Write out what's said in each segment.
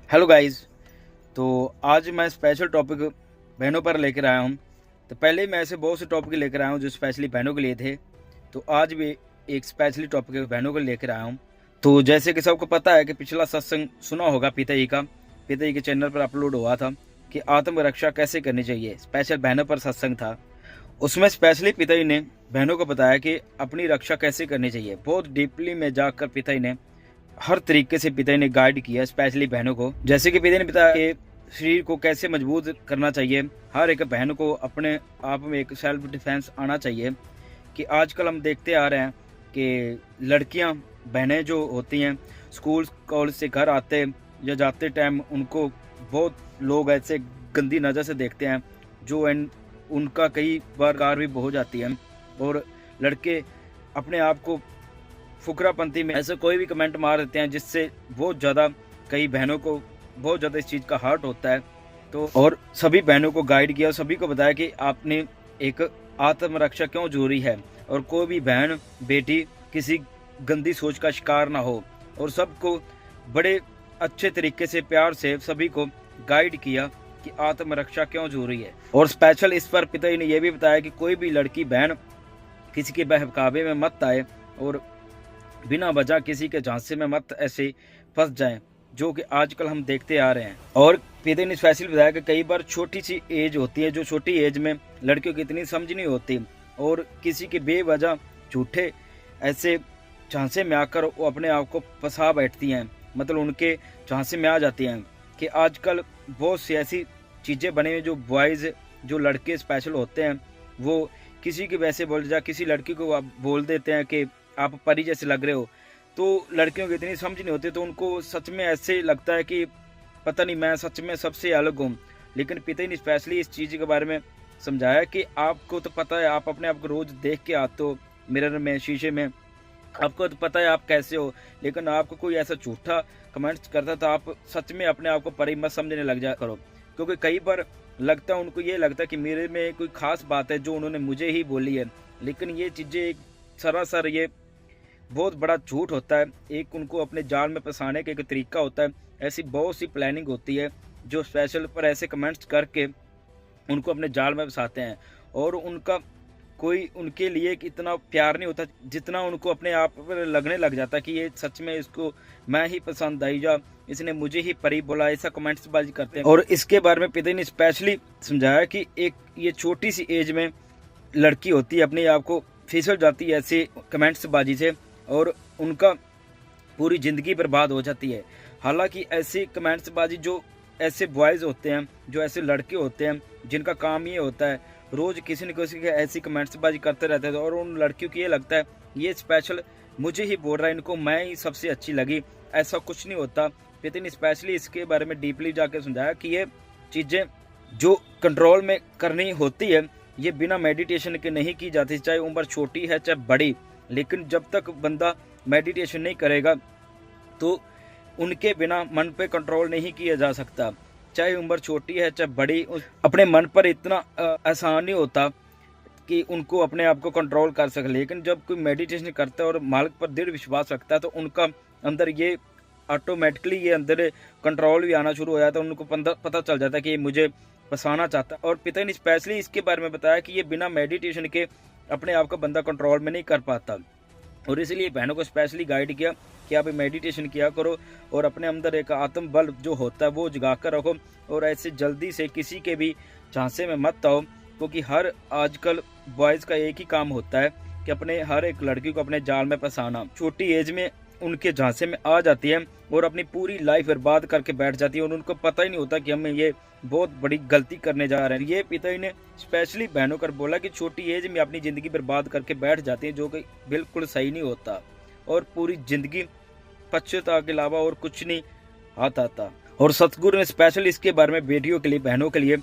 Hello guys. तो आज मैं स्पेशल टॉपिक बहनों पर लेकर आया हूँ। तो पहले मैं ऐसे बहुत से टॉपिक लेकर आया हूँ जो स्पेशली बहनों के लिए थे। तो आज भी एक स्पेशली टॉपिक बहनों को लेकर आया हूँ। तो जैसे कि सबको पता है कि पिछला सत्संग सुना होगा पिताजी का, पिताजी के चैनल पर अपलोड हुआ था कि आत्मरक्षा कैसे करनी चाहिए, स्पेशल बहनों पर सत्संग था। उसमें स्पेशली पिताजी ने बहनों को बताया कि अपनी रक्षा कैसे करनी चाहिए। बहुत डीपली में जाकर पिताजी ने हर तरीके से पिताजी ने गाइड किया, स्पेशली बहनों को। जैसे कि पिताजी ने बताया कि शरीर को कैसे मजबूत करना चाहिए। हर एक बहन को अपने आप में एक सेल्फ डिफेंस आना चाहिए। कि आजकल हम देखते आ रहे हैं कि लड़कियां, बहनें जो होती हैं, स्कूल कॉलेज से घर आते या जाते टाइम उनको बहुत लोग ऐसे गंदी नज़र से देखते हैं जो उनका कई बार कार भी हो जाती है। और लड़के अपने आप को फुकरापंथी में ऐसे कोई भी कमेंट मार देते हैं जिससे बहुत ज़्यादा कई बहनों को बहुत ज़्यादा इस चीज़ का हर्ट होता है। तो और सभी बहनों को गाइड किया, सभी को बताया कि आपने एक आत्मरक्षा क्यों जरूरी है और कोई भी बहन बेटी किसी गंदी सोच का शिकार ना हो। और सबको बड़े अच्छे तरीके से प्यार से सभी को गाइड किया कि आत्मरक्षा क्यों जरूरी है। और स्पेशल इस पर पिताजी ने यह भी बताया कि कोई भी लड़की बहन किसी के बहकावे में मत आए और बिना वजह किसी के झांसे में मत ऐसे फंस जाएं, जो कि आजकल हम देखते आ रहे हैं। और पिता ने स्पेशली बताया कि कई बार छोटी सी एज होती है, जो छोटी एज में लड़कियों की इतनी समझ नहीं होती और किसी के बेवजह झूठे ऐसे झांसे में आकर वो अपने आप को फंसा बैठती हैं, मतलब उनके झांसे में आ जाती हैं। कि आजकल बहुत सी ऐसी चीज़ें बने हुई जो बॉयज़, जो लड़के स्पेशल होते हैं, वो किसी के वैसे बोल जा, किसी लड़की को आप बोल देते हैं कि आप परी जैसे लग रहे हो। तो लड़कियों की इतनी समझ नहीं होती, तो उनको सच में ऐसे लगता है कि पता नहीं मैं सच में सबसे अलग हूँ। लेकिन पिता ने स्पेशली इस चीज़ के बारे में समझाया कि आपको तो पता है, आप अपने आप को रोज़ देख के आते हो मिरर में, शीशे में, आपको तो पता है आप कैसे हो। लेकिन आपको कोई ऐसा झूठा कमेंट्स करता तो आप सच में अपने आप को परी मत समझने लग जा करो। क्योंकि कई बार लगता है उनको, ये लगता है कि मेरे में कोई खास बात है जो उन्होंने मुझे ही बोली है। लेकिन ये चीज़ें एक सरासर ये बहुत बड़ा झूठ होता है। एक उनको अपने जाल में फंसाने का एक तरीका होता है। ऐसी बहुत सी प्लानिंग होती है जो स्पेशल पर ऐसे कमेंट्स करके उनको अपने जाल में फंसाते हैं। और उनका कोई उनके लिए इतना प्यार नहीं होता जितना उनको अपने आप पर लगने लग जाता है कि ये सच में इसको मैं ही पसंद आई, या इसने मुझे ही परी बोला। ऐसा कमेंट्स बाजी करते हैं। और इसके बारे में पिता ने स्पेशली समझाया कि एक ये छोटी सी एज में लड़की होती है, अपने आप को फिसल जाती है ऐसे कमेंट्स बाजी से और उनका पूरी ज़िंदगी बर्बाद हो जाती है। हालांकि ऐसी कमेंट्स बाजी जो ऐसे बॉयज़ होते हैं, जो ऐसे लड़के होते हैं जिनका काम ये होता है रोज़ किसी न किसी के ऐसी कमेंट्स बाजी करते रहते हैं, और उन लड़कियों को ये लगता है ये स्पेशल मुझे ही बोल रहा है, इनको मैं ही सबसे अच्छी लगी। ऐसा कुछ नहीं होता। पिता ने स्पेशली इसके बारे में डीपली जाकर समझाया कि ये चीज़ें जो कंट्रोल में करनी होती है ये बिना मेडिटेशन के नहीं की जाती, चाहे उम्र छोटी है चाहे बड़ी। लेकिन जब तक बंदा मेडिटेशन नहीं करेगा तो उनके बिना मन पे कंट्रोल नहीं किया जा सकता। चाहे उम्र छोटी है चाहे बड़ी, अपने मन पर इतना आसान नहीं होता कि उनको अपने आप को कंट्रोल कर सके। लेकिन जब कोई मेडिटेशन करता है और मालिक पर दृढ़ विश्वास रखता है तो उनका अंदर ये ऑटोमेटिकली ये अंदर कंट्रोल भी आना शुरू हो जाता है। उनको पता चल जाता है कि ये मुझे फंसाना चाहता है। और पिता ने स्पेशली इसके बारे में बताया कि ये बिना मेडिटेशन के अपने आप का बंदा कंट्रोल में नहीं कर पाता। और इसलिए बहनों को स्पेशली गाइड किया कि आप मेडिटेशन किया करो और अपने अंदर एक आत्म बल जो होता है वो जगा कर रखो, और ऐसे जल्दी से किसी के भी झांसे में मत आओ। क्योंकि हर आजकल बॉयज़ का एक ही काम होता है कि अपने हर एक लड़की को अपने जाल में फंसाना। छोटी एज में उनके झांसे में आ जाती है और अपनी पूरी लाइफ बर्बाद करके बैठ जाती है, और उनको पता ही नहीं होता कि हमें ये बहुत बड़ी गलती करने जा रहे हैं। ये पिताजी ने स्पेशली बहनों कर बोला कि छोटी एज में अपनी ज़िंदगी बर्बाद करके बैठ जाती हैं, जो कि बिल्कुल सही नहीं होता। और पूरी ज़िंदगी पश्चाताप के अलावा और कुछ नहीं हाथ आता। और सतगुरु ने स्पेशल इसके बारे में बेटियों के लिए, बहनों के लिए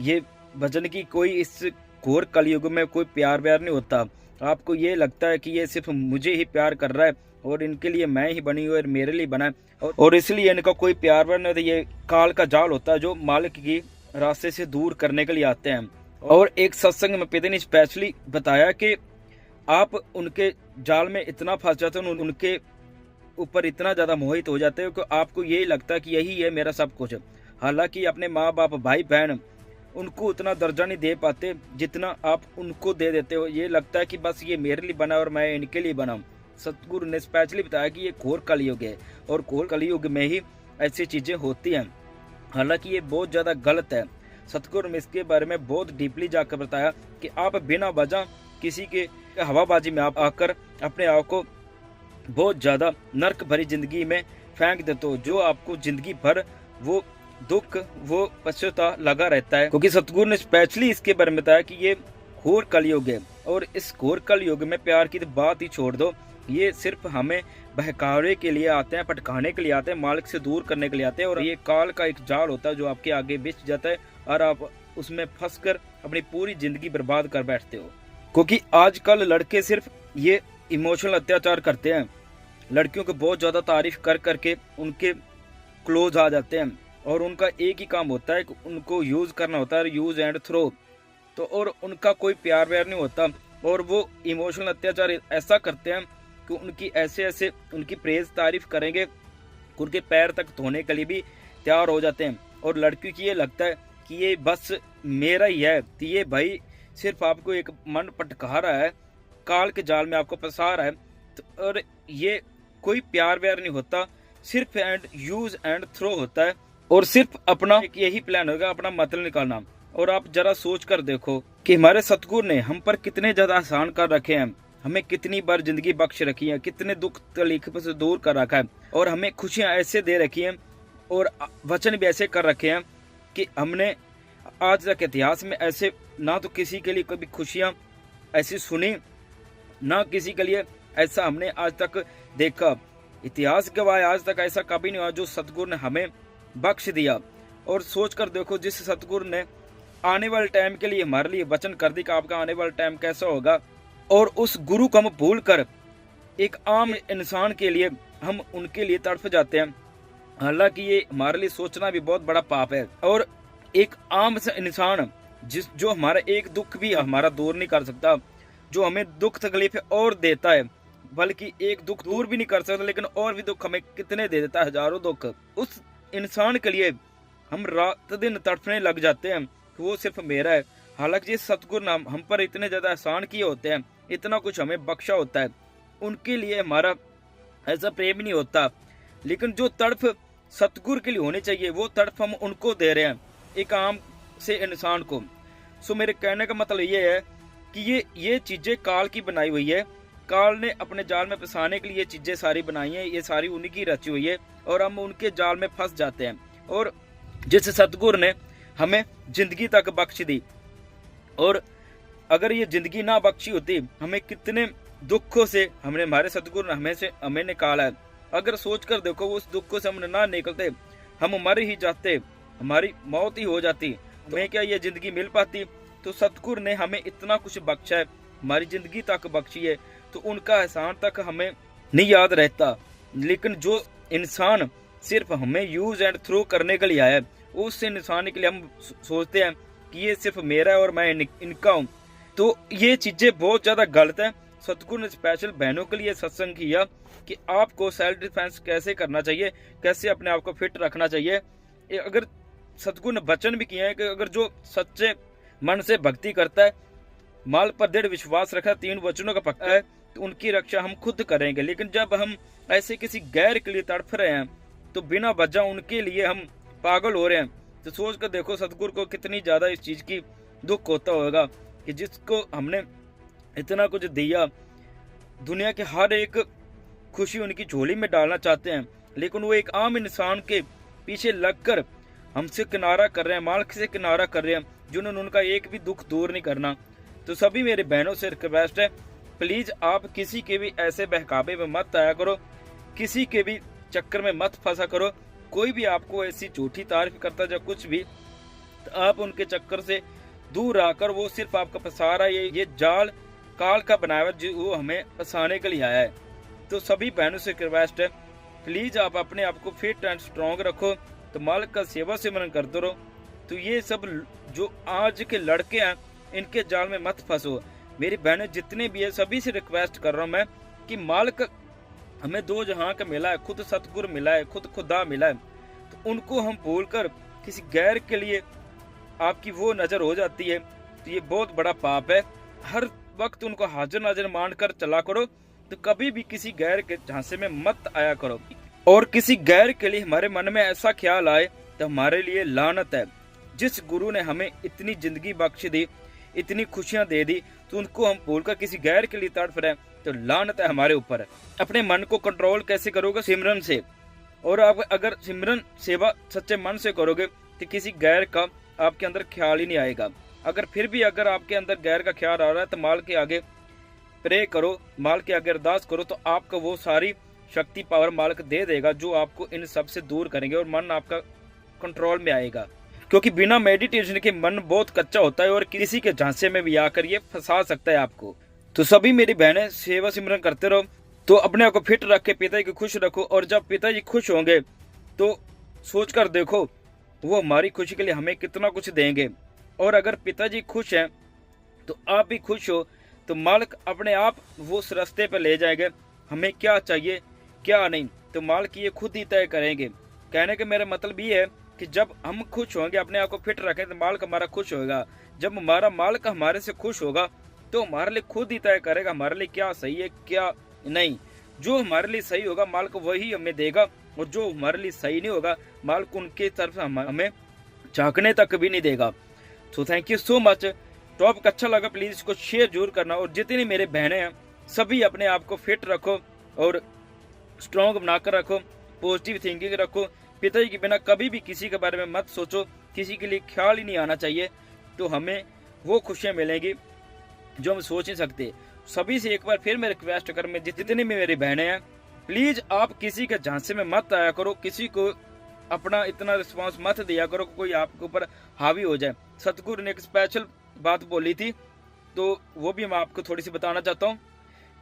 ये भजन की कोई इस घोर कलयुग में कोई प्यार व्यार नहीं होता। आपको ये लगता है कि ये सिर्फ मुझे ही प्यार कर रहा है और इनके लिए मैं ही बनी हुई और मेरे लिए बना है, और इसलिए इनका कोई प्यार व्यार नहीं होता। ये काल का जाल होता है जो मालिक की रास्ते से दूर करने के लिए आते हैं। और एक सत्संग में पिता ने स्पेशली बताया कि आप उनके जाल में इतना फंस जाते हो, उनके ऊपर इतना ज़्यादा मोहित हो जाते हो कि आपको यही लगता है कि यही है मेरा सब कुछ। हालांकि अपने माँ बाप भाई बहन उनको उतना दर्जा नहीं दे पाते जितना आप उनको दे देते हो। ये लगता है कि बस ये मेरे लिए बना और मैं इनके लिए बना। सतगुरु ने स्पेशली बताया कि ये घोर कलयुग है और घोर कलयुग में ही ऐसी चीज़ें होती हैं। हालांकि ये बहुत ज़्यादा गलत है। सतगुरु ने इसके बारे में बहुत डीपली जाकर बताया कि आप बिना वजह किसी के हवाबाजी में आप आकर अपने आप को बहुत ज़्यादा नर्क भरी जिंदगी में फेंक देते हो, जो आपको जिंदगी भर वो दुख वो पश्चाता लगा रहता है। क्योंकि सतगुरु ने स्पेशली इसके बारे में बताया कि ये घोर कलयुग है और इस घोर कलयुग में प्यार की तो बात ही छोड़ दो, ये सिर्फ हमें बहकावे के लिए आते हैं, भटकाने के लिए आते हैं, मालिक से दूर करने के लिए आते हैं। और ये काल का एक जाल होता है जो आपके आगे बिछ जाता है और आप उसमें फंसकर अपनी पूरी जिंदगी बर्बाद कर बैठते हो। क्योंकि आजकल लड़के सिर्फ ये इमोशनल अत्याचार करते हैं, लड़कियों को बहुत ज़्यादा तारीफ कर करके उनके क्लोज आ जाते हैं और उनका एक ही काम होता है कि उनको यूज़ करना होता है, यूज़ एंड थ्रो। तो और उनका कोई प्यार व्यार नहीं होता और वो इमोशनल अत्याचार ऐसा करते हैं कि उनकी ऐसे उनकी प्रेज तारीफ करेंगे, उनके पैर तक धोने के लिए भी तैयार हो जाते हैं। और लड़कियों की ये लगता है कि ये बस मेरा ही है, तो ये भाई सिर्फ आपको एक मन पटका रहा है, काल के जाल में आपको फंसा रहा है। तो और ये कोई प्यार व्यार नहीं होता, सिर्फ एंड यूज एंड थ्रो होता है और सिर्फ अपना यही प्लान होगा, अपना मतलब निकालना। और आप जरा सोच कर देखो कि हमारे सतगुरु ने हम पर कितने ज्यादा आसान कर रखे हैं, हमें कितनी बार जिंदगी बख्श रखी है, कितने दुख तकलीफ से दूर कर रखा है और हमें खुशियां ऐसे दे रखी हैं और वचन भी ऐसे कर रखे हैं कि हमने आज तक इतिहास में ऐसे ना तो किसी के लिए कभी खुशियां ऐसी सुनी, ना किसी के लिए ऐसा हमने आज तक देखा। इतिहास गवाह आज तक ऐसा कभी नहीं हुआ जो सतगुरु ने हमें बख्श दिया। और सोच कर देखो, जिस सतगुरु ने आने वाले टाइम के लिए हमारे लिए वचन कर दी कि आपका आने वाला टाइम कैसा होगा, और उस गुरु को हम भूल कर एक आम इंसान के लिए हम उनके लिए तड़फ जाते हैं। हालांकि ये हमारे लिए सोचना भी बहुत बड़ा पाप है। और एक आम सा इंसान जो हमारा एक दुख भी हमारा दूर नहीं कर सकता, जो हमें दुख तकलीफ और देता है, बल्कि एक दुख दूर भी नहीं कर सकता लेकिन और भी दुख हमें कितने दे देता है, हजारों दुख। उस इंसान के लिए हम रात दिन तड़पने लग जाते हैं कि वो सिर्फ मेरा है। हालांकि जिस सतगुरु ने हम पर इतने ज्यादा एहसान किए होते हैं, इतना कुछ हमें बख्शा होता है, उनके लिए हमारा ऐसा प्रेम नहीं होता। लेकिन जो तड़फ सतगुरु के लिए होनी चाहिए वो तड़फ हम उनको दे रहे हैं, एक आम से इंसान को। सो मेरे कहने का मतलब ये है कि ये चीजें काल की बनाई हुई है, काल ने अपने जाल में फंसाने के लिए ये चीजें सारी बनाई हैं, ये सारी उन्हीं की रची हुई है और हम उनके जाल में फंस जाते हैं। और जिस सतगुरु ने हमें जिंदगी तक बख्श दी, और अगर ये जिंदगी ना बख्शी होती, हमें कितने दुखों से हमारे सतगुरु ने हमें निकाला है। अगर सोच कर देखो, उस दुखों से हम ना निकलते, हम मर ही जाते, हमारी मौत ही हो जाती, तो हमें क्या ये जिंदगी मिल पाती? तो सतगुरु ने हमें इतना कुछ बख्शा है, हमारी जिंदगी तक बख्शी है, तो उनका एहसान तक हमें नहीं याद रहता। लेकिन जो इंसान सिर्फ हमें यूज एंड थ्रो करने के लिए आया है, उस इंसान के लिए हम सोचते हैं कि ये सिर्फ मेरा है और मैं इनका हूँ। तो ये चीजें बहुत ज्यादा गलत है। सतगुरु ने स्पेशल बहनों के लिए सत्संग किया कि आपको सेल्फ डिफेंस कैसे करना चाहिए, कैसे अपने आप को फिट रखना चाहिए। अगर सतगुरु ने वचन भी किया है कि अगर जो सच्चे मन से भक्ति करता है, माल पर दृढ़ विश्वास रखा, 3 वचनों का पक्का है, तो उनकी रक्षा हम खुद करेंगे। लेकिन जब हम ऐसे किसी गैर के लिए तड़फ रहे हैं, तो बिना वजह उनके लिए हम पागल हो रहे हैं, तो सोच कर देखो सतगुरु को कितनी ज्यादा इस चीज की दुख होता होगा कि जिसको हमने इतना कुछ दिया, दुनिया के हर एक खुशी उनकी झोली में डालना चाहते हैं, लेकिन वो एक आम इंसान के पीछे लगकर हमसे किनारा कर रहे हैं, मालिक से किनारा कर रहे हैं, जिन्होंने उनका एक भी दुख दूर नहीं करना। तो सभी मेरे बहनों से रिक्वेस्ट है, प्लीज आप किसी के भी ऐसे बहकावे में मत आया करो, किसी के भी चक्कर में मत फंसा करो। कोई भी आपको ऐसी झूठी तारीफ करता है या कुछ भी, तो आप उनके चक्कर से दूर आकर, वो सिर्फ आपका फंसा रहा है, ये जाल काल का बनाया हुआ जो वो हमें फंसाने के लिए आया है। तो सभी बहनों से रिक्वेस्ट है, प्लीज आप अपने आप को फिट एंड स्ट्रॉन्ग रखो, तो मालिक का सेवा सिमरन करते रहो। तो ये सब जो आज के लड़के हैं, इनके जाल में मत फंसो। मेरी बहनें जितने भी है, सभी से रिक्वेस्ट कर रहा हूँ मैं कि मालिक हमें दो जहां का मिला है, खुद सतगुरु मिला है, खुद खुदा मिला है, तो उनको हम भूलकर किसी गैर के लिए आपकी वो नजर हो जाती है, तो ये बहुत बड़ा पाप है। हर वक्त उनको हाजिर नाजिर मानकर चला करो, तो कभी भी किसी गैर के झांसे में मत आया करो। और किसी गैर के लिए हमारे मन में ऐसा ख्याल आए तो हमारे लिए लानत है। जिस गुरु ने हमें इतनी जिंदगी बख्श दी, इतनी खुशियां दे दी, तो उनको हम भूलकर किसी गैर के लिए तड़फ रहे, तो लानत है हमारे ऊपर। अपने मन को कंट्रोल कैसे करोगे? सिमरन से। और आप अगर सिमरन सेवा सच्चे मन से करोगे तो किसी गैर का आपके अंदर ख्याल ही नहीं आएगा। अगर फिर भी अगर आपके अंदर गैर का ख्याल आ रहा है तो माल के आगे प्रे करो, माल के आगे अरदास करो, तो आपको वो सारी शक्ति पावर मालिक दे देगा जो आपको इन सब से दूर करेंगे और मन आपका कंट्रोल में आएगा। क्योंकि बिना मेडिटेशन के मन बहुत कच्चा होता है और किसी के झांसे में भी आकर ये फंसा सकता है आपको। तो सभी मेरी बहनें सेवा सिमरन करते रहो, तो अपने आप को फिट रख के पिताजी को खुश रखो। और जब पिताजी खुश होंगे तो सोच कर देखो वो हमारी खुशी के लिए हमें कितना कुछ देंगे। और अगर पिताजी खुश हैं तो आप भी खुश हो, तो मालिक अपने आप वो उस रास्ते पर ले जाएंगे। हमें क्या चाहिए क्या नहीं, तो मालिक ये खुद ही तय करेंगे। कहने का मेरा मतलब ये है कि जब हम खुश होंगे, अपने आप को फिट रखें, तो मालिक हमारा खुश होगा। जब हमारा मालिक हमारे से खुश होगा तो हमारे लिए खुद ही तय करेगा हमारे लिए क्या सही है क्या नहीं। जो हमारे लिए सही होगा मालिक वही हमें देगा, और जो हमारे लिए सही नहीं होगा मालिक उनके तरफ से हमें झांकने तक भी नहीं देगा। So thank you so much. Topic अच्छा लगा प्लीज इसको शेयर जरूर करना। और जितनी मेरे बहनें हैं सभी अपने आप को फिट रखो और स्ट्रॉन्ग बनाकर रखो, पॉजिटिव थिंकिंग रखो। पिताजी के बिना कभी भी किसी के बारे में मत सोचो, किसी के लिए ख्याल ही नहीं आना चाहिए, तो हमें वो खुशियां मिलेंगी जो हम सोच नहीं सकते। सभी से एक बार फिर मैं रिक्वेस्ट कर, मैं जितनी भी मेरी बहनें हैं प्लीज आप किसी के झांसे में मत आया करो, किसी को अपना इतना रिस्पांस मत दिया करो कोई आपके ऊपर हावी हो जाए। सतगुरु ने एक स्पेशल बात बोली थी, तो वो भी मैं आपको थोड़ी सी बताना चाहता हूँ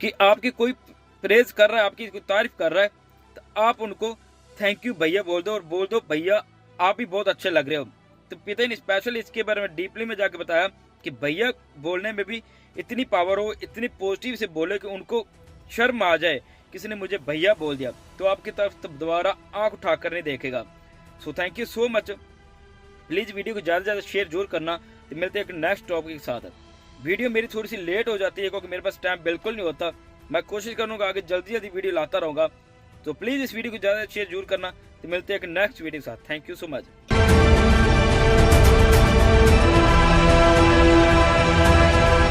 कि आपकी कोई प्रेज कर रहा है, आपकी कोई तारीफ कर रहा है, तो आप उनको थैंक यू भैया बोल दो, और बोल दो भैया आप भी बहुत अच्छे लग रहे हो। तो पिता ने स्पेशल इसके बारे में डीपली में जाके बताया कि भैया बोलने में भी इतनी पावर हो, इतनी पॉजिटिव से बोले कि उनको शर्म आ जाए किसी ने मुझे भैया बोल दिया, तो आपकी तरफ तब दोबारा आंख उठाकर नहीं देखेगा। So thank you so much. Please video को ज्यादा से ज्यादा शेयर जरूर करना। तो मिलते हैं एक नेक्स्ट टॉपिक के साथ। वीडियो मेरी थोड़ी सी लेट हो जाती है क्योंकि मेरे पास टाइम बिल्कुल नहीं होता। मैं कोशिश करूंगा आगे जल्दी जल्दी वीडियो लाता रहूंगा, तो प्लीज इस वीडियो को ज्यादा शेयर जरूर करना। तो मिलते हैं एक नेक्स्ट वीडियो के साथ। Thank you so much.